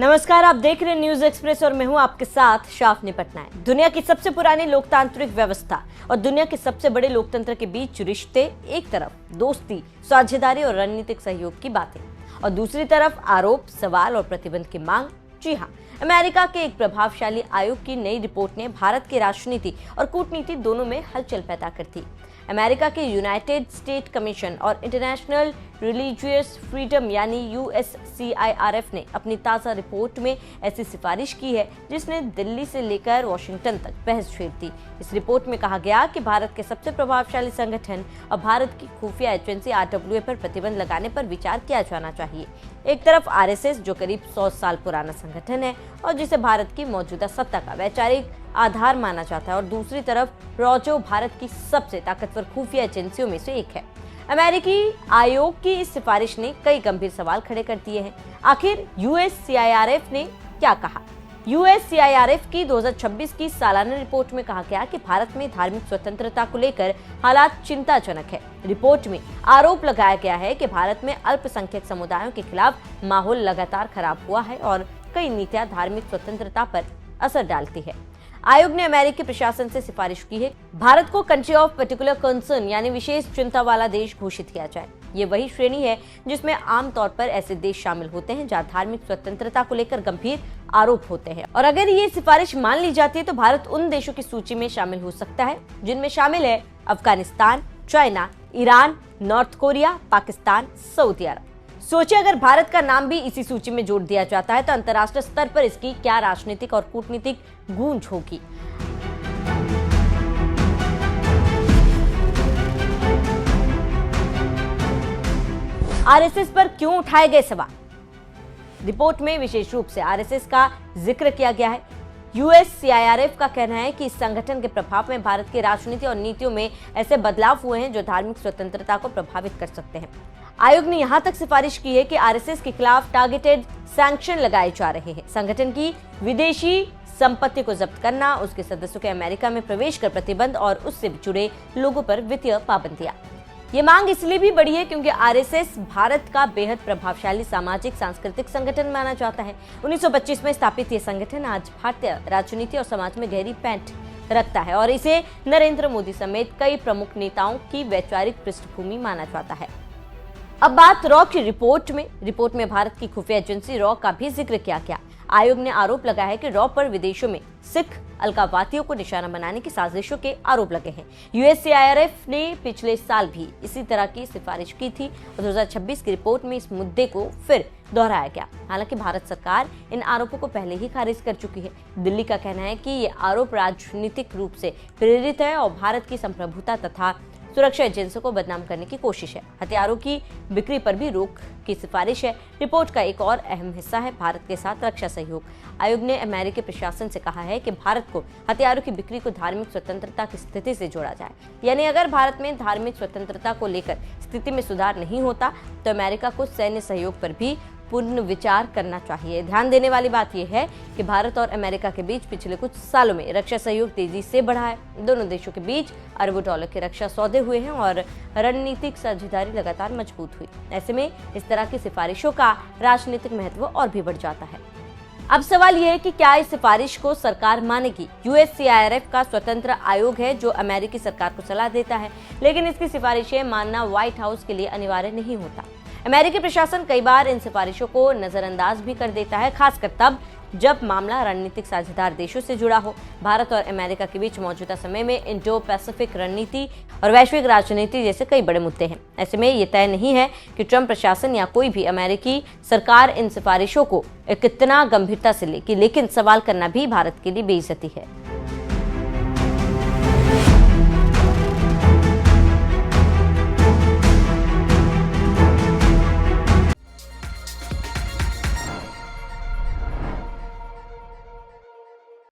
नमस्कार, आप देख रहे हैं न्यूज एक्सप्रेस और मैं हूं आपके साथ शाफनी पटनायक। दुनिया की सबसे पुरानी लोकतांत्रिक व्यवस्था और दुनिया के सबसे बड़े लोकतंत्र के बीच रिश्ते, एक तरफ दोस्ती, साझेदारी और रणनीतिक सहयोग की बातें और दूसरी तरफ आरोप, सवाल और प्रतिबंध की मांग। जी हाँ, अमेरिका के एक प्रभावशाली आयोग की नई रिपोर्ट ने भारत की राजनीति और कूटनीति दोनों में हलचल पैदा कर दी। अमेरिका के यूनाइटेड स्टेट कमीशन और इंटरनेशनल रिलीजियस फ्रीडम यानी USCIRF ने अपनी ताज़ा रिपोर्ट में ऐसी सिफारिश की है जिसने दिल्ली से लेकर वॉशिंगटन तक बहस छेड़ दी। इस रिपोर्ट में कहा गया कि भारत के सबसे प्रभावशाली संगठन और भारत की खुफिया एजेंसी RWA पर प्रतिबंध लगाने पर विचार किया जाना चाहिए। एक तरफ RSS जो करीब 100 साल पुराना संगठन है और जिसे भारत की मौजूदा सत्ता का वैचारिक आधार माना जाता है, और दूसरी तरफ रॉ जो भारत की सबसे ताकतवर खुफिया एजेंसियों में से एक है। अमेरिकी आयोग की इस सिफारिश ने कई गंभीर सवाल खड़े कर दिए हैं। आखिर USCIRF ने क्या कहा? USCIRF की 2026 की सालाना रिपोर्ट में कहा गया कि भारत में धार्मिक स्वतंत्रता को लेकर हालात चिंताजनक है। रिपोर्ट में आरोप लगाया गया है कि भारत में अल्पसंख्यक समुदायों के खिलाफ माहौल लगातार खराब हुआ है और कई नीतियां धार्मिक स्वतंत्रता पर असर डालती है। आयोग ने अमेरिकी प्रशासन से सिफारिश की है भारत को कंट्री ऑफ पर्टिकुलर कंसर्न यानी विशेष चिंता वाला देश घोषित किया जाए। ये वही श्रेणी है जिसमें आमतौर पर ऐसे देश शामिल होते हैं जहां धार्मिक स्वतंत्रता को लेकर गंभीर आरोप होते हैं, और अगर ये सिफारिश मान ली जाती है तो भारत उन देशों की सूची में शामिल हो सकता है जिनमें शामिल है Afghanistan, China, Iran, North Korea, Pakistan, Saudi Arabia. सोचिए अगर भारत का नाम भी इसी सूची में जोड़ दिया जाता है तो अंतर्राष्ट्रीय स्तर पर इसकी क्या राजनीतिक और कूटनीतिक गूंज होगी। RSS पर क्यों उठाए गए सवाल? रिपोर्ट में विशेष रूप से RSS का जिक्र किया गया है। USCIRF का कहना है कि इस संगठन के प्रभाव में भारत की राजनीति और नीतियों में ऐसे बदलाव हुए हैं जो धार्मिक स्वतंत्रता को प्रभावित कर सकते हैं। आयोग ने यहां तक सिफारिश की है कि RSS के खिलाफ टारगेटेड सैंक्शन लगाए जा रहे हैं। संगठन की विदेशी संपत्ति को जब्त करना, उसके सदस्यों के अमेरिका में प्रवेश कर प्रतिबंध और उससे जुड़े लोगों पर वित्तीय पाबंदियां। ये मांग इसलिए भी बढ़ी है क्योंकि RSS भारत का बेहद प्रभावशाली सामाजिक सांस्कृतिक संगठन माना जाता है। 1925 में स्थापित ये संगठन आज भारतीय राजनीति और समाज में गहरी पैठ रखता है और इसे नरेंद्र मोदी समेत कई प्रमुख नेताओं की वैचारिक पृष्ठभूमि माना जाता है। अब बात रॉ की रिपोर्ट में भारत की खुफिया एजेंसी रॉ का भी जिक्र किया गया। आयोग ने आरोप लगाया है कि रॉ पर विदेशों में सिख अलगाववादियों को निशाना बनाने की साजिशों के आरोप लगे हैं। USCIRF ने पिछले साल भी इसी तरह की सिफारिश की थी और 2026 की रिपोर्ट में इस मुद्दे को फिर दोहराया गया। हालांकि भारत सरकार इन आरोपों को पहले ही खारिज कर चुकी है। दिल्ली का कहना है कि ये आरोप राजनीतिक रूप से प्रेरित है और भारत की संप्रभुता तथा सुरक्षा एजेंसियों को बदनाम करने की कोशिश है। हथियारों की बिक्री पर भी रोक की सिफारिश है। रिपोर्ट का एक और अहम हिस्सा है भारत के साथ रक्षा सहयोग। आयोग ने अमेरिकी प्रशासन से कहा है कि भारत को हथियारों की बिक्री को धार्मिक स्वतंत्रता की स्थिति से जोड़ा जाए, यानी अगर भारत में धार्मिक स्वतंत्रता को लेकर स्थिति में सुधार नहीं होता तो अमेरिका को सैन्य सहयोग पर भी पुनर्विचार करना चाहिए। ध्यान देने वाली बात यह है कि भारत और अमेरिका के बीच पिछले कुछ सालों में रक्षा सहयोग तेजी से बढ़ा है। दोनों देशों के बीच अरबों डॉलर के रक्षा सौदे हुए हैं और रणनीतिक साझेदारी लगातार मजबूत हुई। ऐसे में इस तरह की सिफारिशों का राजनीतिक महत्व और भी बढ़ जाता है। अब सवाल यह है कि क्या इस सिफारिश को सरकार मानेगी? USCIRF का स्वतंत्र आयोग है जो अमेरिकी सरकार को सलाह देता है, लेकिन इसकी सिफारिशें मानना व्हाइट हाउस के लिए अनिवार्य नहीं होता। अमेरिकी प्रशासन कई बार इन सिफारिशों को नजरअंदाज भी कर देता है, खासकर तब जब मामला रणनीतिक साझेदार देशों से जुड़ा हो। भारत और अमेरिका के बीच मौजूदा समय में इंडो पैसिफिक रणनीति और वैश्विक राजनीति जैसे कई बड़े मुद्दे हैं। ऐसे में ये तय नहीं है कि ट्रंप प्रशासन या कोई भी अमेरिकी सरकार इन सिफारिशों को कितना गंभीरता से लेगी, लेकिन सवाल करना भी भारत के लिए बेइज्जती है।